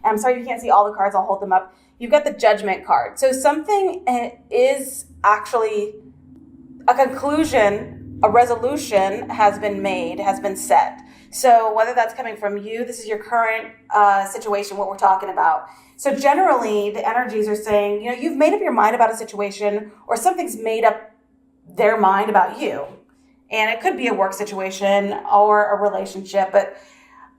I'm sorry you can't see all the cards. I'll hold them up. You've got the Judgment card. So something is actually a conclusion, a resolution has been made, has been set. So whether that's coming from you, this is your current situation, what we're talking about. So generally, the energies are saying, you've made up your mind about a situation, or something's made up their mind about you. And it could be a work situation or a relationship, but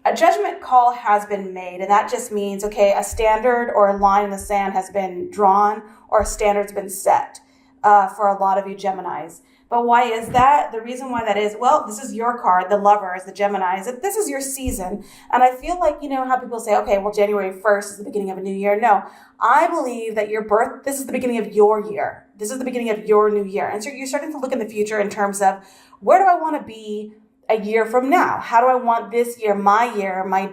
a judgment call has been made. And that just means, okay, a standard or a line in the sand has been drawn, or a standard's been set for a lot of you Geminis. But why is that? The reason why that is, well, this is your card, the Lovers, the Geminis. This is your season. And I feel like, how people say, okay, well, January 1st is the beginning of a new year. No, I believe that this is the beginning of your year. This is the beginning of your new year. And so you're starting to look in the future in terms of, where do I want to be a year from now? How do I want this year, my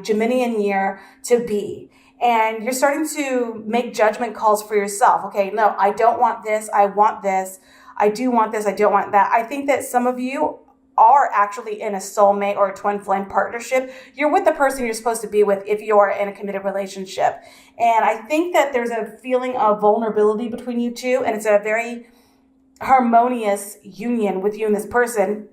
Geminian year to be? And you're starting to make judgment calls for yourself. Okay, no, I don't want this. I want this. I do want this. I don't want that. I think that some of you are actually in a soulmate or a twin flame partnership. You're with the person you're supposed to be with if you are in a committed relationship. And I think that there's a feeling of vulnerability between you two, and it's a very harmonious union with you and this person.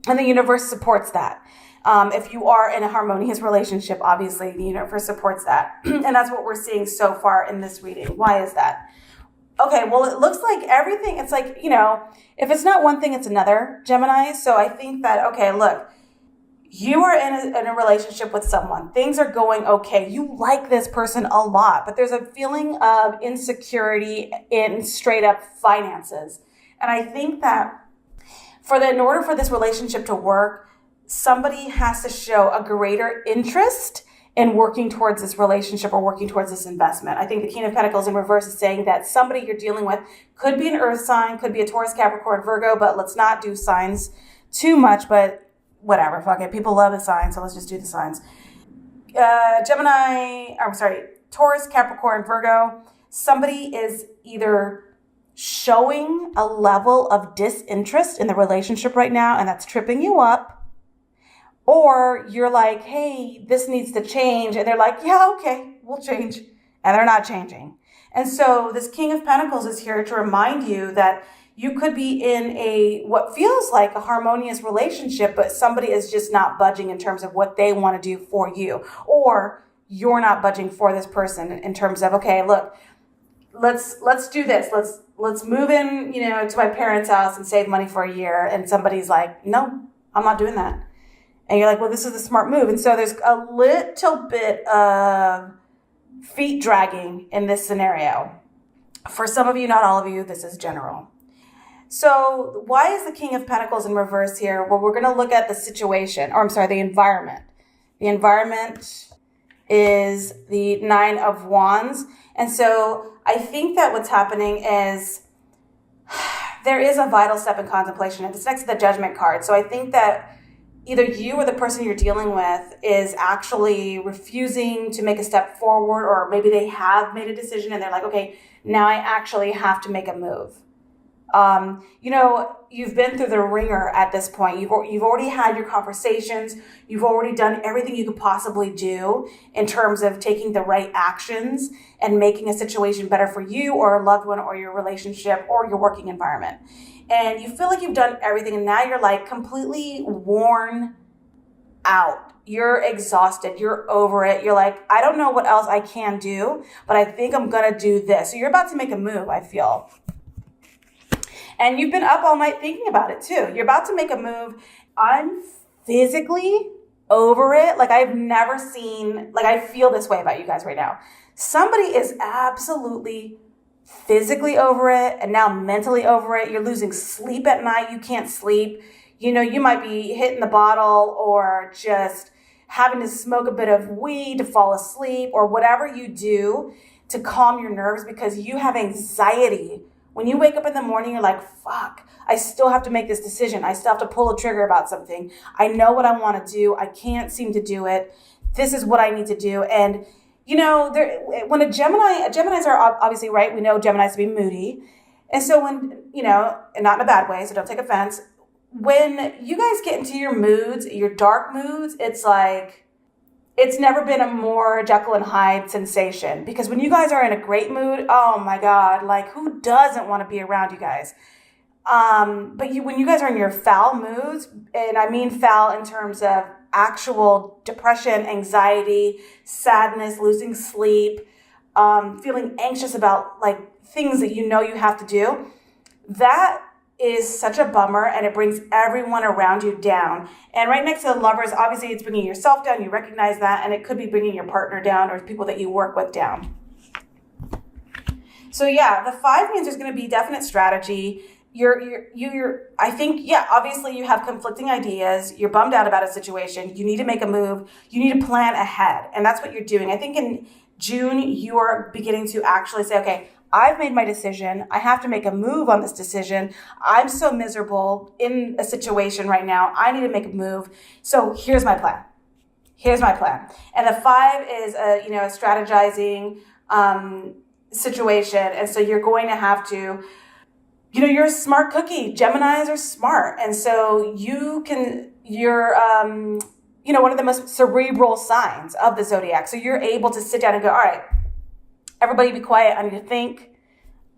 And the universe supports that. If you are in a harmonious relationship, obviously the universe supports that. And that's what we're seeing so far in this reading. Why is that? Okay, well, it looks like everything, it's like, if it's not one thing, it's another, Gemini. So I think that, okay, look, you are in a relationship with someone. Things are going okay. You like this person a lot, but there's a feeling of insecurity in straight up finances. And I think that in order for this relationship to work, somebody has to show a greater interest in working towards this relationship or working towards this investment. I think the King of Pentacles in reverse is saying that somebody you're dealing with could be an earth sign, could be a Taurus, Capricorn, Virgo, but let's not do signs too much, but whatever, fuck it. People love the signs, so let's just do the signs. Taurus, Capricorn, Virgo, somebody is either showing a level of disinterest in the relationship right now, and that's tripping you up. Or you're like, hey, this needs to change. And they're like, yeah, okay, we'll change. And they're not changing. And so this King of Pentacles is here to remind you that you could be in what feels like a harmonious relationship, but somebody is just not budging in terms of what they want to do for you. Or you're not budging for this person in terms of, okay, look, let's do this. Let's move in, to my parents' house and save money for a year. And somebody's like, no, I'm not doing that. And you're like, well, this is a smart move. And so there's a little bit of feet dragging in this scenario. For some of you, not all of you, this is general. So why is the King of Pentacles in reverse here? Well, we're going to look at the situation, the environment. The environment is the Nine of Wands. And so I think that what's happening is there is a vital step in contemplation. And it's next to the Judgment card. So I think that either you or the person you're dealing with is actually refusing to make a step forward, or maybe they have made a decision and they're like, okay, now I actually have to make a move. You've been through the ringer at this point. You've already had your conversations. You've already done everything you could possibly do in terms of taking the right actions and making a situation better for you or a loved one or your relationship or your working environment. And you feel like you've done everything, and now you're like completely worn out. You're exhausted. You're over it. You're like, I don't know what else I can do, but I think I'm going to do this. So you're about to make a move, I feel. And you've been up all night thinking about it too. You're about to make a move. I'm physically over it. Like I've never seen, I feel this way about you guys right now. Somebody is absolutely physically over it and now mentally over it. You're losing sleep at night. You can't sleep. You might be hitting the bottle or just having to smoke a bit of weed to fall asleep or whatever you do to calm your nerves because you have anxiety. When you wake up in the morning, you're like, fuck, I still have to make this decision. I still have to pull a trigger about something. I know what I want to do. I can't seem to do it. This is what I need to do. And when Geminis are obviously, right, we know Geminis to be moody. And so when, and not in a bad way, so don't take offense. When you guys get into your moods, your dark moods, it's it's never been a more Jekyll and Hyde sensation, because when you guys are in a great mood, oh my God, like who doesn't want to be around you guys? But when you guys are in your foul moods, and I mean foul in terms of actual depression, anxiety, sadness, losing sleep, feeling anxious about like things that you know you have to do, that is such a bummer, and it brings everyone around you down. And right next to the Lovers, obviously it's bringing yourself down. You recognize that, and it could be bringing your partner down or people that you work with down. So yeah, the 5 means there's going to be definite strategy. I think, yeah, obviously you have conflicting ideas. You're bummed out about a situation. You need to make a move. You need to plan ahead. And that's what you're doing. I think in June, you are beginning to actually say, okay, I've made my decision. I have to make a move on this decision. I'm so miserable in a situation right now. I need to make a move. So here's my plan. Here's my plan. And the 5 is a strategizing situation. And so you're going to have to, you're a smart cookie. Geminis are smart. And so you're one of the most cerebral signs of the zodiac. So you're able to sit down and go, all right, everybody be quiet. I need to think.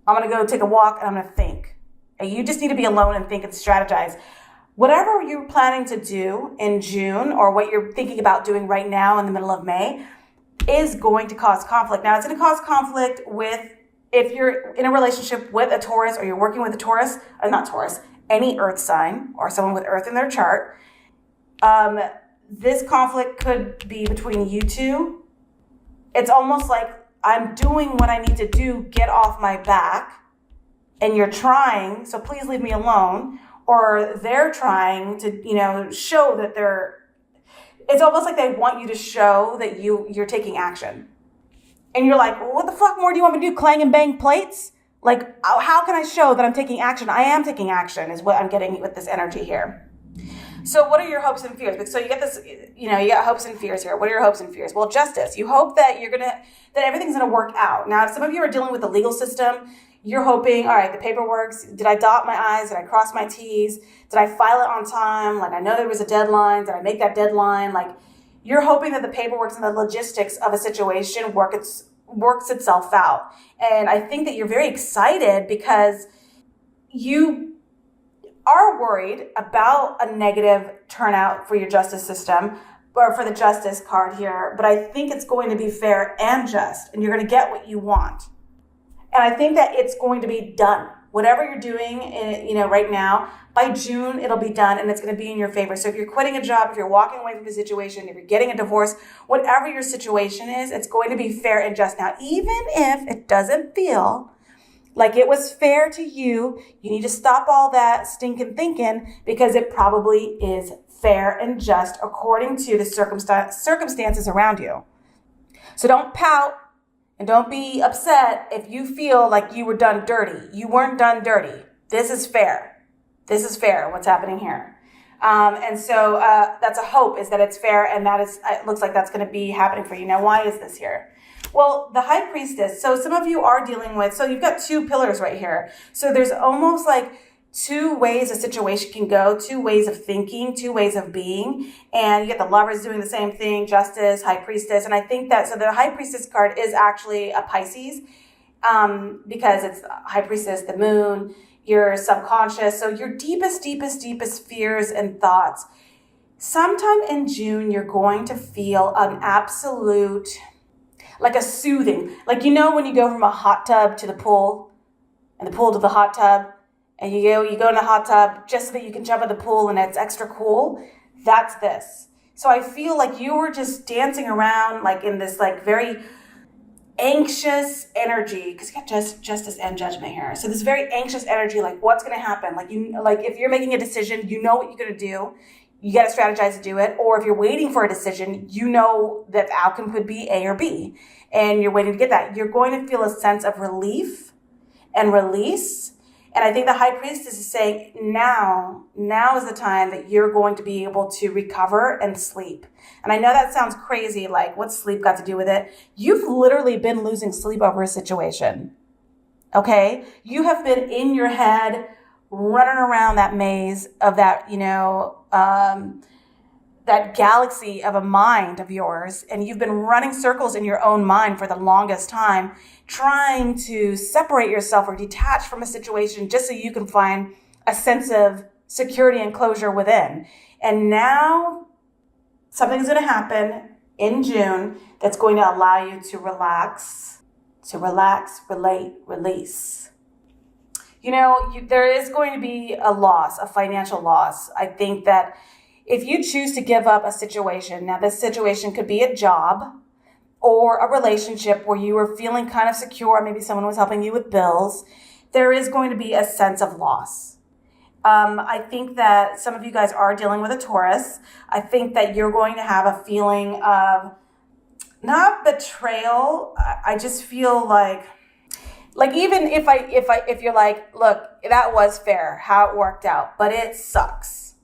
I'm going to go take a walk and I'm going to think. And you just need to be alone and think and strategize. Whatever you're planning to do in June, or what you're thinking about doing right now in the middle of May, is going to cause conflict. Now, it's going to cause conflict if you're in a relationship with a Taurus, or you're working with a Taurus, or not Taurus, any earth sign or someone with earth in their chart. This conflict could be between you two. It's almost like, I'm doing what I need to do, get off my back, and you're trying, so please leave me alone. Or they're trying to, show that it's almost like they want you to show that you're taking action. And you're like, well, what the fuck more do you want me to do? Clang and bang plates? Like, how can I show that I'm taking action? I am taking action is what I'm getting with this energy here. So what are your hopes and fears? So you get this, you got hopes and fears here. What are your hopes and fears? Well, justice. You hope that that everything's going to work out. Now, if some of you are dealing with the legal system, you're hoping, all right, the paperwork, did I dot my I's? Did I cross my T's? Did I file it on time? Like, I know there was a deadline. Did I make that deadline? Like, you're hoping that the paperwork and the logistics of a situation works itself out. And I think that you're very excited because you are worried about a negative turnout for your justice system, or for the justice card here. But I think it's going to be fair and just, and you're going to get what you want. And I think that it's going to be done. Whatever you're doing, right now, by June, it'll be done, and it's going to be in your favor. So if you're quitting a job, if you're walking away from a situation, if you're getting a divorce, whatever your situation is, it's going to be fair and just. Now, even if it doesn't feel like it was fair to you, you need to stop all that stinking thinking, because it probably is fair and just according to the circumstances around you. So don't pout. And don't be upset if you feel like you were done dirty. You weren't done dirty. This is fair. This is fair, what's happening here. And so that's a hope, is that it's fair, and it looks like that's going to be happening for you. Now, why is this here? Well, the High Priestess. So some of you are dealing with, so you've got 2 pillars right here. So there's almost like 2 ways a situation can go, 2 ways of thinking, 2 ways of being. And you get the Lovers doing the same thing, Justice, High Priestess. And I think that, so the High Priestess card is actually a Pisces, because it's High Priestess, the moon, your subconscious. So your deepest fears and thoughts. Sometime in June, you're going to feel an absolute, like a soothing, like, when you go from a hot tub to the pool, and the pool to the hot tub, and you go in the hot tub just so that you can jump in the pool and it's extra cool. That's this. So I feel like you were just dancing around like in this like very anxious energy, because you got justice and judgment here. So this very anxious energy, like what's going to happen? Like if you're making a decision, you know what you're going to do. You got to strategize to do it. Or if you're waiting for a decision, you know that the outcome could be A or B, and you're waiting to get that. You're going to feel a sense of relief and release. And I think the High Priestess is saying now is the time that you're going to be able to recover and sleep. And I know that sounds crazy, like what's sleep got to do with it? You've literally been losing sleep over a situation, okay? You have been in your head running around that maze of that, that galaxy of a mind of yours, and you've been running circles in your own mind for the longest time, trying to separate yourself or detach from a situation just so you can find a sense of security and closure within. And now something's going to happen in June that's going to allow you to relax, relate, release. There is going to be a loss, a financial loss. I think that if you choose to give up a situation, now this situation could be a job or a relationship where you were feeling kind of secure, maybe someone was helping you with bills, there is going to be a sense of loss. I think that some of you guys are dealing with a Taurus. I think that you're going to have a feeling of not betrayal. I just feel like even if you're like, look, that was fair, how it worked out, but it sucks.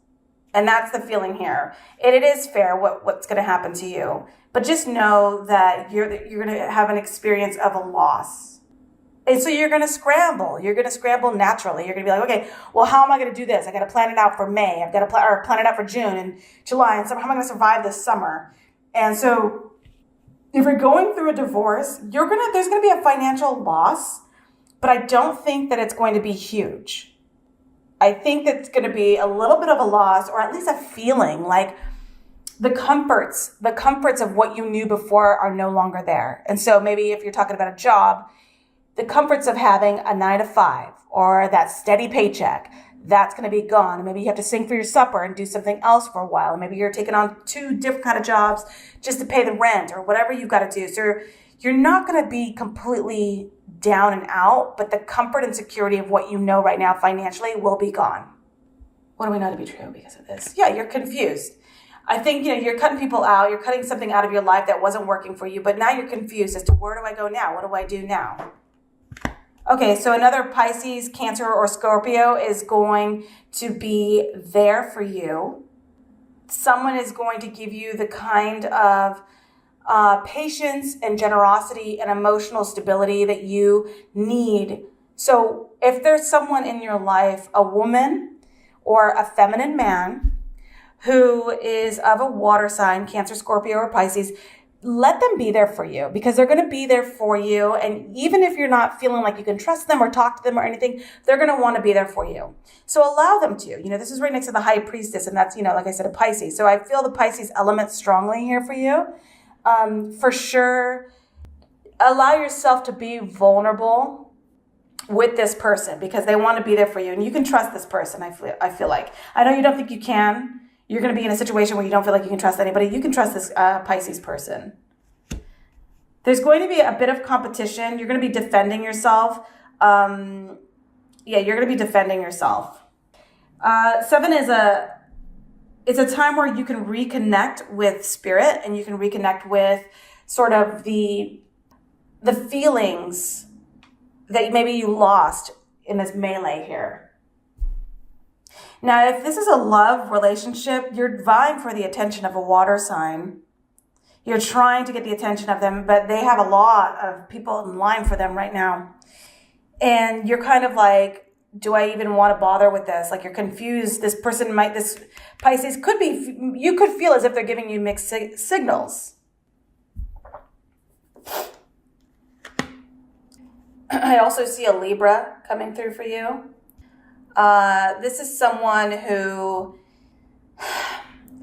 And that's the feeling here. It is fair what's going to happen to you. But just know that you're going to have an experience of a loss. And so you're going to scramble. You're going to scramble naturally. You're going to be like, okay, well, how am I going to do this? I got to plan it out for May. I've got to plan it out for June and July. And so how am I going to survive this summer? And so if you're going through a divorce, there's going to be a financial loss, but I don't think that it's going to be huge. I think that's going to be a little bit of a loss, or at least a feeling like the comforts of what you knew before are no longer there. And so maybe if you're talking about a job, the comforts of having a 9 to 5 or that steady paycheck, that's going to be gone. Maybe you have to sing for your supper and do something else for a while. Maybe you're taking on 2 different kind of jobs just to pay the rent or whatever you've got to do. So you're not going to be completely down and out, but the comfort and security of what you know right now financially will be gone. What do we know to be true because of this? Yeah, you're confused. I think, you're cutting people out. You're cutting something out of your life that wasn't working for you, but now you're confused as to where do I go now? What do I do now? Okay, so another Pisces, Cancer, or Scorpio is going to be there for you. Someone is going to give you the kind of patience and generosity and emotional stability that you need. So if there's someone in your life, a woman or a feminine man who is of a water sign, Cancer, Scorpio, or Pisces, let them be there for you because they're going to be there for you. And even if you're not feeling like you can trust them or talk to them or anything, they're going to want to be there for you. So allow them to. This is right next to the High Priestess, and that's, like I said, a Pisces. So I feel the Pisces element strongly here for you. For sure, allow yourself to be vulnerable with this person because they want to be there for you. And you can trust this person, I feel like. I know you don't think you can. You're going to be in a situation where you don't feel like you can trust anybody. You can trust this Pisces person. There's going to be a bit of competition. You're going to be defending yourself. You're going to be defending yourself. 7 is it's a time where you can reconnect with spirit and you can reconnect with sort of the feelings that maybe you lost in this melee here. Now, if this is a love relationship, you're vying for the attention of a water sign. You're trying to get the attention of them, but they have a lot of people in line for them right now. And you're kind of like, do I even want to bother with this? Like you're confused. This Pisces could be, you could feel as if they're giving you mixed signals. I also see a Libra coming through for you. This is someone who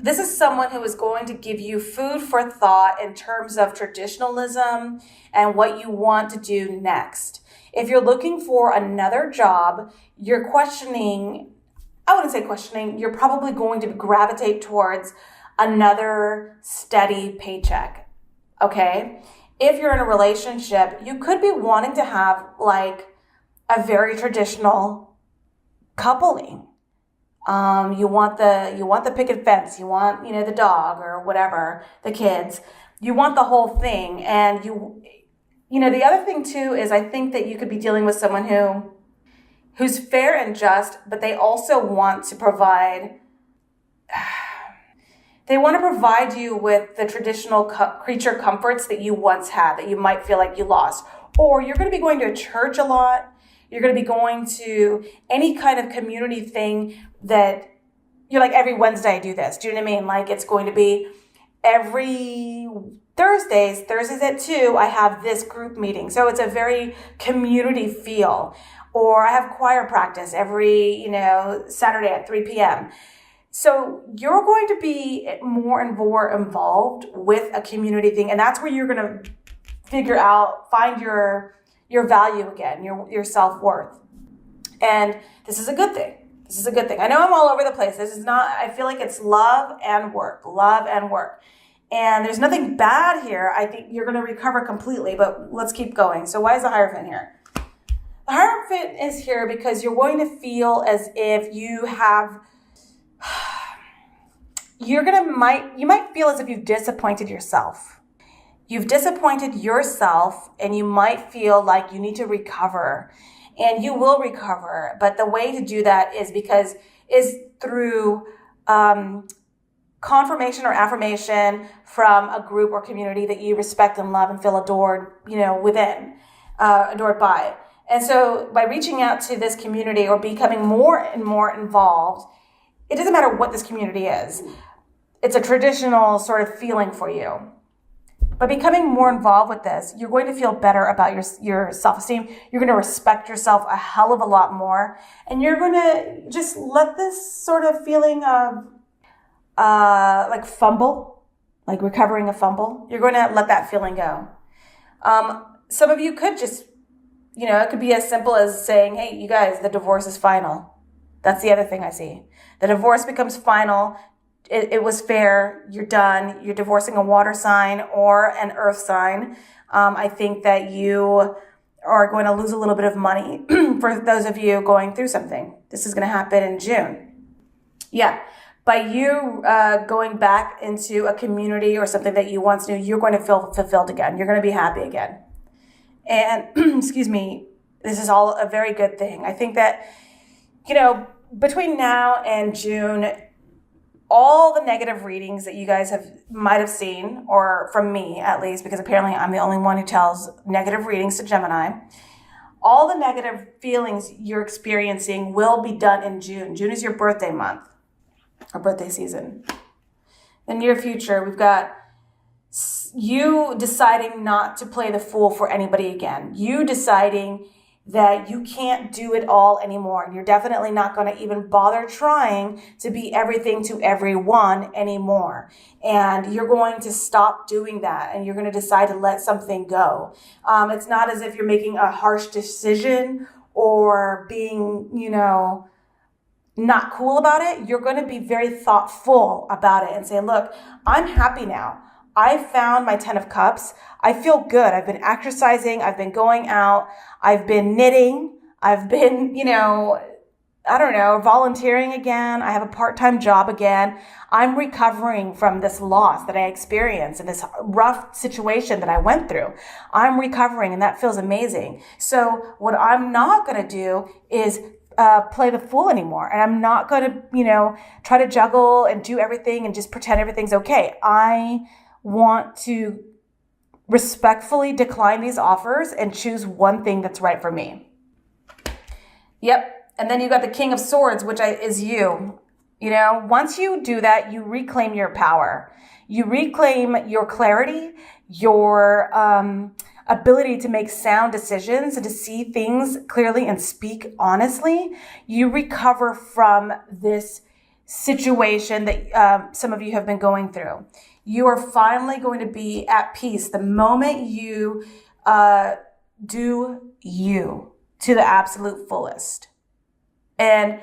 is going to give you food for thought in terms of traditionalism and what you want to do next. If you're looking for another job, you're questioning, I wouldn't say questioning, you're probably going to gravitate towards another steady paycheck, okay? If you're in a relationship, you could be wanting to have like a very traditional coupling. You want the picket fence, you want, the dog or whatever, the kids. You want the whole thing. And the other thing too is I think that you could be dealing with someone who's fair and just, but they also want to provide you with the traditional creature comforts that you once had that you might feel like you lost. Or you're going to be going to church a lot. You're going to be going to any kind of community thing that you're like, every Wednesday I do this. Do you know what I mean? Like it's going to be every Thursdays at 2, I have this group meeting. So it's a very community feel. Or I have choir practice every, Saturday at 3 p.m. So you're going to be more and more involved with a community thing. And that's where you're going to find your value again, your self-worth. And this is a good thing. This is a good thing. I know I'm all over the place. This is not, I feel like it's love and work. And there's nothing bad here. I think you're going to recover completely, but let's keep going. So why is the Hierophant here? The Hierophant is here because you're going to feel as if you might feel as if you've disappointed yourself. You've disappointed yourself and you might feel like you need to recover, and you will recover. But the way to do that is through confirmation or affirmation from a group or community that you respect and love and feel adored, adored by. And so by reaching out to this community or becoming more and more involved, it doesn't matter what this community is. It's a traditional sort of feeling for you. By becoming more involved with this, you're going to feel better about your self-esteem. You're going to respect yourself a hell of a lot more. And you're going to just let this sort of feeling of like fumble, like recovering a fumble, you're going to let that feeling go. Some of you could just, it could be as simple as saying, hey, you guys, the divorce is final. That's the other thing I see. The divorce becomes final. It was fair. You're done. You're divorcing a water sign or an earth sign. I think that you are going to lose a little bit of money for those of you going through something. This is going to happen in June. Yeah. By you going back into a community or something that you once knew, you're going to feel fulfilled again. You're going to be happy again. And, excuse me, this is all a very good thing. I think that, between now and June, all the negative readings that you guys might have seen, or from me at least, because apparently I'm the only one who tells negative readings to Gemini, all the negative feelings you're experiencing will be done in June. June is your birthday month. Our birthday season. In the near future, we've got you deciding not to play the fool for anybody again. You deciding that you can't do it all anymore. And you're definitely not going to even bother trying to be everything to everyone anymore. And you're going to stop doing that. And you're going to decide to let something go. It's not as if you're making a harsh decision or being, not cool about it. You're going to be very thoughtful about it and say, look, I'm happy now. I found my 10 of Cups. I feel good. I've been exercising. I've been going out. I've been knitting. I've been, volunteering again. I have a part-time job again. I'm recovering from this loss that I experienced and this rough situation that I went through. I'm recovering, and that feels amazing. So what I'm not going to do is play the fool anymore. And I'm not going to, try to juggle and do everything and just pretend everything's okay. I want to respectfully decline these offers and choose one thing that's right for me. Yep. And then you got the King of Swords, which is you. Once you do that, you reclaim your power. You reclaim your clarity, your ability to make sound decisions and to see things clearly and speak honestly. You recover from this situation that some of you have been going through. You are finally going to be at peace the moment you do you to the absolute fullest. And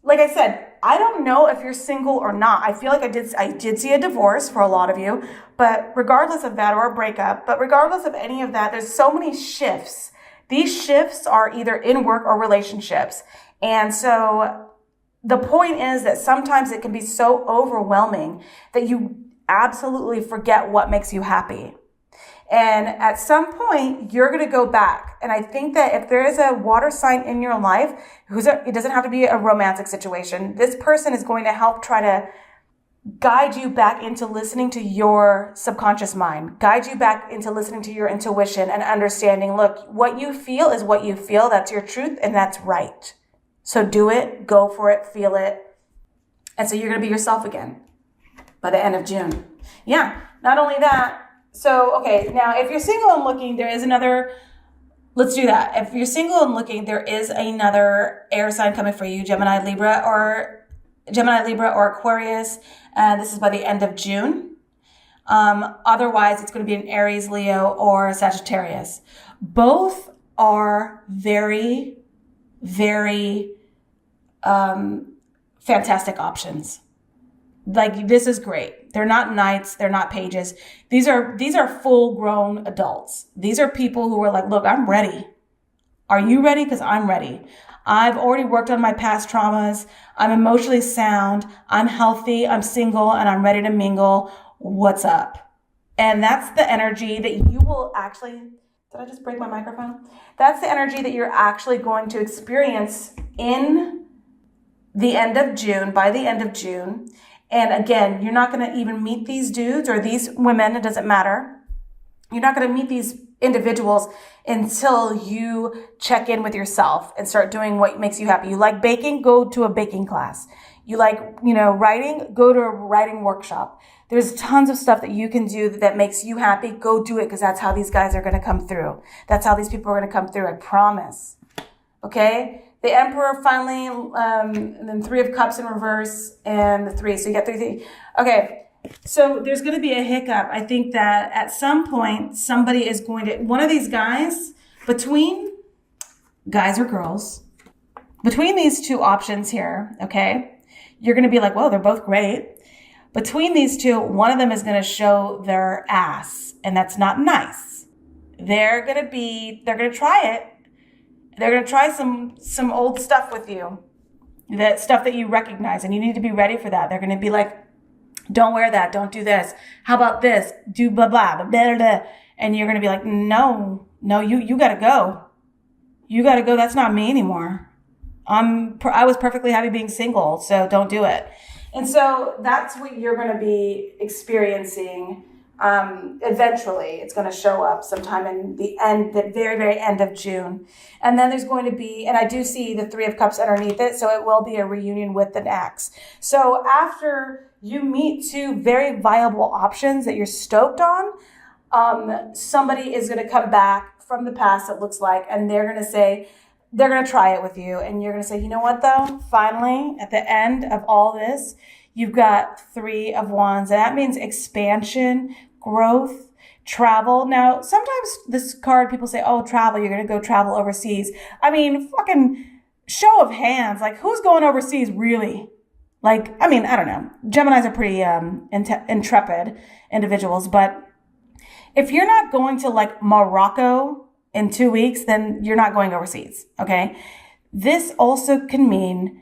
like I said, I don't know if you're single or not. I feel like I did see a divorce for a lot of you, but regardless of that, or a breakup, but regardless of any of that, there's so many shifts. These shifts are either in work or relationships. And so the point is that sometimes it can be so overwhelming that you absolutely forget what makes you happy. And at some point, you're going to go back. And I think that if there is a water sign in your life, it doesn't have to be a romantic situation. This person is going to help try to guide you back into listening to your subconscious mind, guide you back into listening to your intuition and understanding, look, what you feel is what you feel. That's your truth and that's right. So do it, go for it, feel it. And so you're going to be yourself again by the end of June. Yeah, not only that. So, okay, now if you're single and looking, there is another, let's do that. If you're single and looking, there is another air sign coming for you, Gemini, Libra, or Aquarius. This is by the end of June. Otherwise, it's going to be an Aries, Leo, or Sagittarius. Both are very, very fantastic options. Like, this is great. They're not knights. They're not pages. These are full grown adults. These are people who are like, look, I'm ready. Are you ready? Because I'm ready. I've already worked on my past traumas. I'm emotionally sound. I'm healthy. I'm single and I'm ready to mingle. What's up? And that's the energy that you will actually, did I just break my microphone? That's the energy that you're actually going to experience in the end of June, by the end of June. And again, you're not going to even meet these dudes or these women. It doesn't matter. You're not going to meet these individuals until you check in with yourself and start doing what makes you happy. You like baking? Go to a baking class. You like, writing? Go to a writing workshop. There's tons of stuff that you can do that makes you happy. Go do it, because that's how these guys are going to come through. That's how these people are going to come through. I promise. Okay? The Emperor finally, and then Three of Cups in reverse, and the 3. So you got 3. Okay, so there's going to be a hiccup. I think that at some point, somebody is going to, one of these guys, between guys or girls, between these two options here, okay, you're going to be like, whoa, they're both great. Between these two, one of them is going to show their ass, and that's not nice. They're going to try it. They're going to try some old stuff with you, that stuff that you recognize, and you need to be ready for that. They're going to be like, don't wear that. Don't do this. How about this? Do blah, blah, blah, blah, blah. And you're going to be like, no, you got to go. You got to go. That's not me anymore. I was perfectly happy being single, so don't do it. And so that's what you're going to be experiencing. Eventually, it's going to show up sometime in the very, very end of June. And then there's going to be, and I do see the 3 of Cups underneath it, so it will be a reunion with an ex. So after you meet two very viable options that you're stoked on, somebody is going to come back from the past, it looks like, and they're going to try it with you. And you're going to say, you know what, though? Finally, at the end of all this, you've got 3 of Wands, and that means expansion, growth, travel. Now, sometimes this card, people say, oh, travel, you're going to go travel overseas. I mean, fucking show of hands. Like, who's going overseas, really? Like, I mean, I don't know. Geminis are pretty intrepid individuals, but if you're not going to, like, Morocco in 2 weeks, then you're not going overseas, okay? This also can mean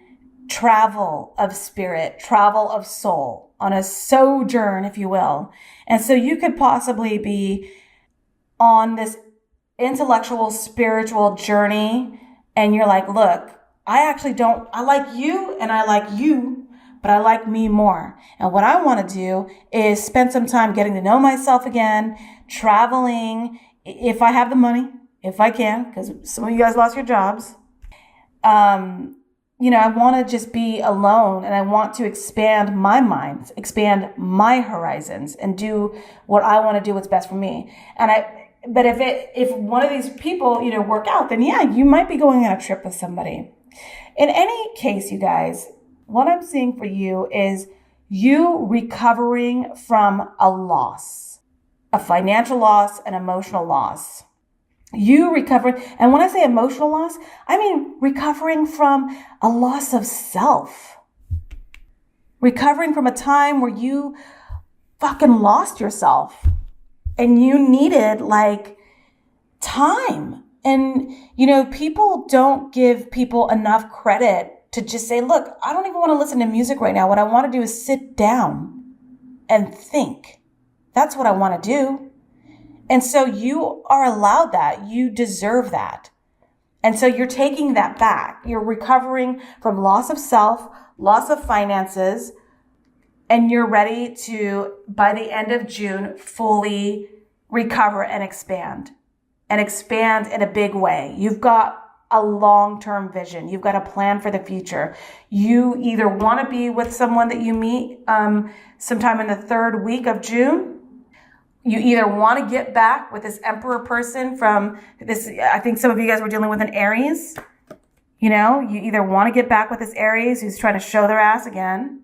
travel of spirit, travel of soul, on a sojourn, if you will. And so you could possibly be on this intellectual, spiritual journey, and you're like, look, I like you and I like you, but I like me more. And what I want to do is spend some time getting to know myself again, traveling, if I have the money, if I can, because some of you guys lost your jobs. I want to just be alone, and I want to expand my mind, expand my horizons, and do what I want to do, what's best for me. But if one of these people, work out, then yeah, you might be going on a trip with somebody. In any case, you guys, what I'm seeing for you is you recovering from a loss, a financial loss, an emotional loss. You recovering, and when I say emotional loss, I mean recovering from a loss of self. Recovering from a time where you fucking lost yourself and you needed time. And, people don't give people enough credit to just say, look, I don't even want to listen to music right now. What I want to do is sit down and think. That's what I want to do. And so you are allowed that. You deserve that. And so you're taking that back. You're recovering from loss of self, loss of finances, and you're ready to, by the end of June, fully recover and expand in a big way. You've got a long-term vision. You've got a plan for the future. You either want to be with someone that you meet sometime in the 3rd week of June. You either want to get back with this Emperor person from this. I think some of you guys were dealing with an Aries. You know, you either want to get back with this Aries who's trying to show their ass again.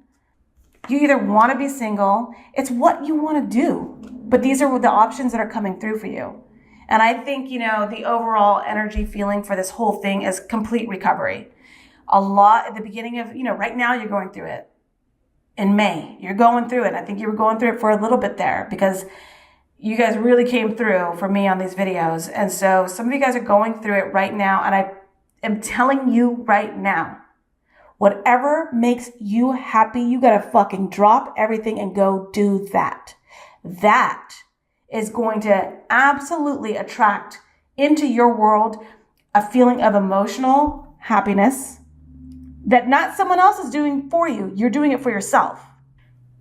You either want to be single. It's what you want to do. But these are the options that are coming through for you. And I think, you know, the overall energy feeling for this whole thing is complete recovery. A lot at the beginning of, you know, right now you're going through it. In May, you're going through it. I think you were going through it for a little bit there because you guys really came through for me on these videos. And so some of you guys are going through it right now. And I am telling you right now, whatever makes you happy, you got to fucking drop everything and go do that. That is going to absolutely attract into your world a feeling of emotional happiness that not someone else is doing for you. You're doing it for yourself.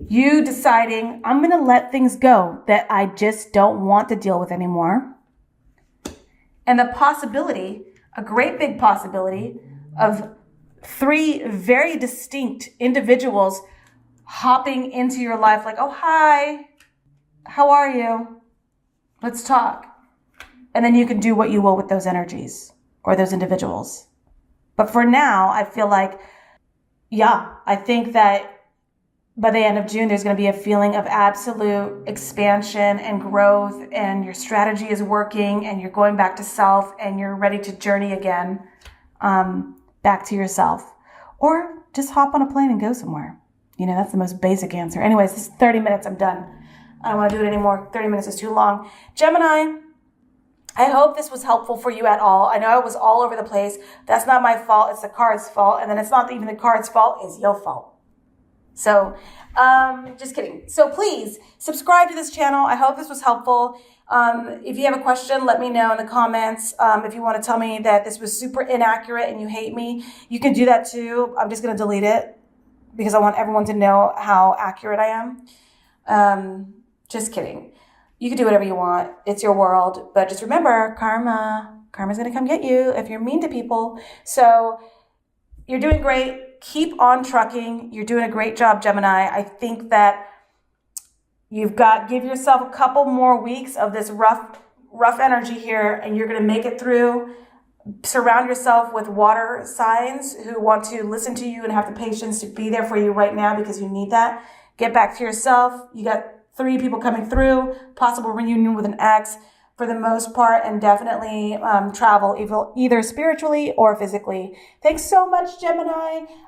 You deciding, I'm going to let things go that I just don't want to deal with anymore. And the possibility, a great big possibility of 3 very distinct individuals hopping into your life like, oh, hi, how are you? Let's talk. And then you can do what you will with those energies or those individuals. But for now, I feel like, yeah, I think that by the end of June, there's going to be a feeling of absolute expansion and growth, and your strategy is working, and you're going back to self, and you're ready to journey again back to yourself. Or just hop on a plane and go somewhere. You know, that's the most basic answer. Anyways, this is 30 minutes. I'm done. I don't want to do it anymore. 30 minutes is too long. Gemini, I hope this was helpful for you at all. I know I was all over the place. That's not my fault. It's the card's fault. And then it's not even the card's fault. It's your fault. So, just kidding. So please subscribe to this channel. I hope this was helpful. If you have a question, let me know in the comments. If you want to tell me that this was super inaccurate and you hate me, you can do that too. I'm just going to delete it because I want everyone to know how accurate I am. Just kidding. You can do whatever you want. It's your world. But just remember, karma's going to come get you if you're mean to people. So you're doing great. Keep on trucking. You're doing a great job, Gemini. I think that give yourself a couple more weeks of this rough energy here, and you're going to make it through. Surround yourself with water signs who want to listen to you and have the patience to be there for you right now because you need that. Get back to yourself. You got 3 people coming through, possible reunion with an ex for the most part, and definitely travel either spiritually or physically. Thanks so much, Gemini.